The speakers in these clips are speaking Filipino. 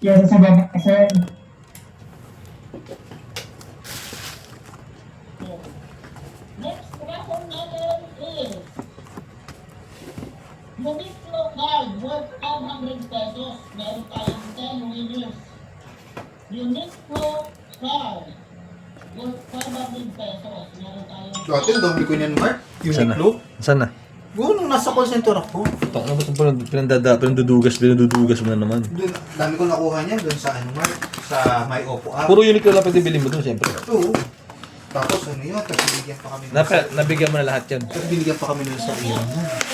Yan sa baba, sir. Next raffle natin is Uniqlo card worth 500 pesos. Meron tayong 10 winners. Uniqlo card worth 500 pesos. Meron tayong Dati, dami ko niyan, Mark. Sana. Uniqlo. Sana. Oo, nung nasa call center ako. Ito, ano ba itong pinandudugas mo na naman. Doon, dami ko nakuha niyan doon sa ano, Mark. Sa My Oppo app. Puro Uniqlo lang pwede bilhin mo doon, siyempre. Oo. Tapos ano yun, tapos binigyan pa kami. Nabigyan mo na lahat yan. Tapos binigyan pa kami nun sa iyo.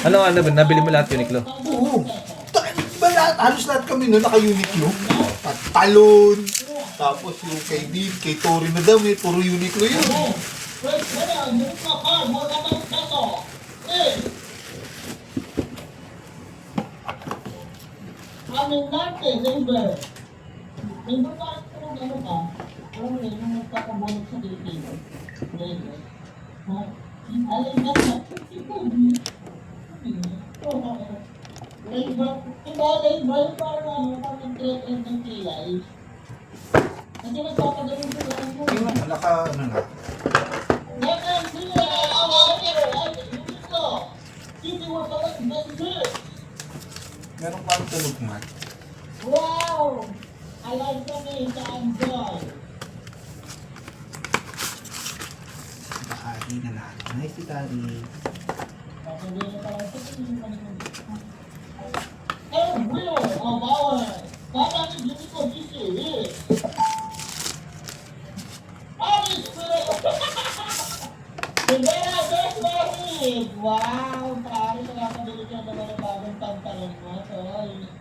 Ano nga naman, nabili mo lahat Uniqlo? Oo. Diba lahat, halos lahat kami nun naka-Uniqlo. At talon. Tapos yung kay Dave, kay Tori na damit, puro Uniqlo yun. first winner, Uniqlo card worth 500 pesos is Aminante Labor. Labor ka, ano ka? Alam mo yun, yung nagkakabunod sa Pilipino. Labor. Ha? Alam na sa Labor. Diba, labor, parang ano, parang threat ng kilay. Kasi nagkakagaling sila ng Yung naka, ano na. Second winner, our winner, ay Uniqlo. Hindi mo pala message. Meron pa ang tulog, Mark. Wow! I like the name sa Enjoy. Bahagi na lahat. Nice si Tari. And winner of our Babani Uniqlo GC is Alice Winner. Rivera Desmarid! Wow! Pare, nakakabili ka naman ng bagong pantalon mo. Sorry.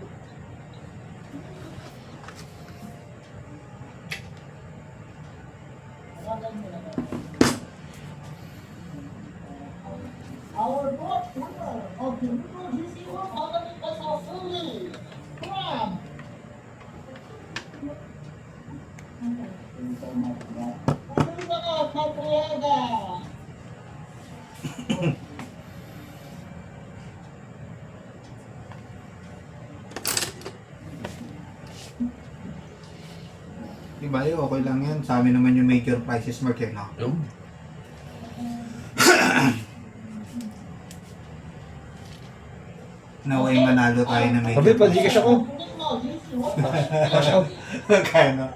Our fourth winner of the Uniqlo GC 100 pesos only from Manila Capriega. Diba yun, okay lang yan. Sa amin naman yung major prices, Mark, eh, no? Naway manalo tayo ng major Sabi, pag-Gcash ako. Uniqlo GC Cash out. Kaya no?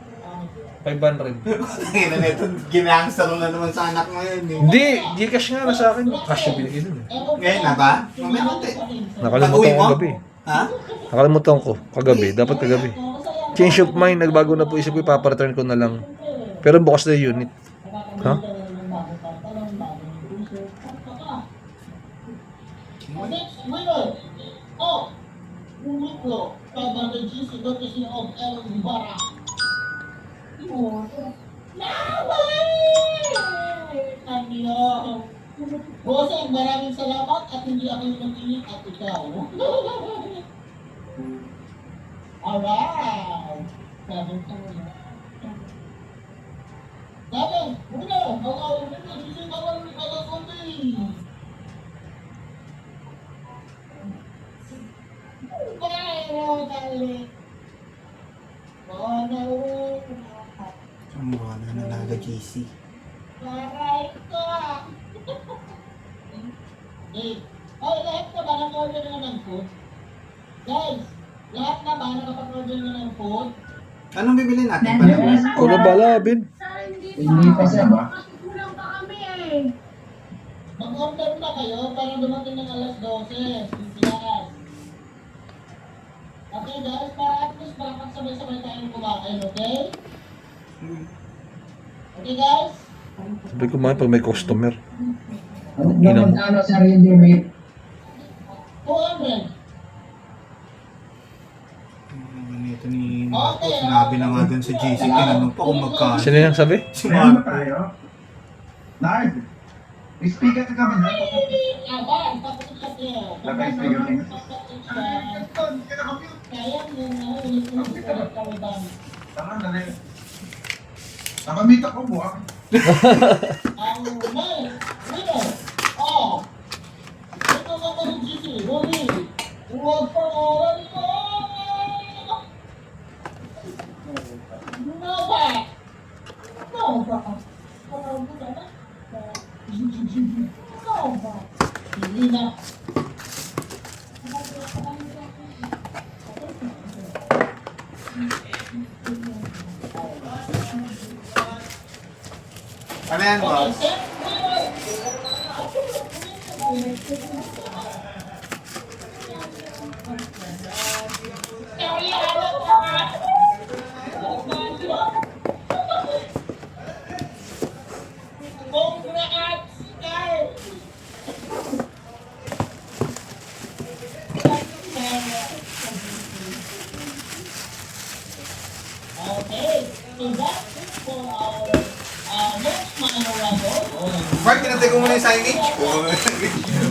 500. Kaya na ito, ginangster mo na naman sa anak mo yun, eh. Hindi, Gcash nga na sa akin. Cash yung binigay nun. Ngayon na ba? Mamaya natin. Nakalimutan ko kagabi. Ha? Nakalimutan ko kagabi. Dapat kagabi. Change of mind, nagbago na po isip ko, ipapareturn ko na lang. Pero bukas na yung unit. Ha? Next winner of Uniqlo 500 GC courtesy of El Ibarra. Kanyo. Bossing, maraming salamat at hindi ako yung nag-inig at ikaw. Alright. Sabi ko na. Sabi, winner of our Uniqlo GC 500 pesos only. Ang mga nananaga GC. Lahat na ba nag-order na ng food? Guys, lahat na ba nakapag-order na ng food? Anong bibili natin pala? Ano bala, Bin? Hindi pa siya ba? Kulang pa kami eh. Mag-order na kayo para dumating ng alas 12. Sisiyakan. Okay guys, para at least makakasabay-sabay tayong kumain, okay? Okay guys? Sabi ko mga pag may customer. Ano ano sa ready mate? 200. Ito ni Marco, sinabi na nga dun sa GC, tinanong pa kung magkano. Sino yung sabi? Si Ano Marco. tayo? Nard, speaker ka kami na. Aban, papakikat niyo. Naka-speaker ka. Kaya mo na ulit sa kawiban. Tama na rin. Nakamit ako buwak. Ang winner of ito ka pa rin GC, Rory. Huwag pangalan mo! Nova! Nova! Nova! Hindi na. Ano yan, boss? Okay, so that's it for our next minor level. Mark, tinatay ko muna yung signage.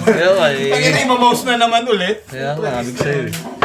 Kaya nga eh. Pag ina, mouse na naman ulit. Kaya nga, abig sa'yo eh.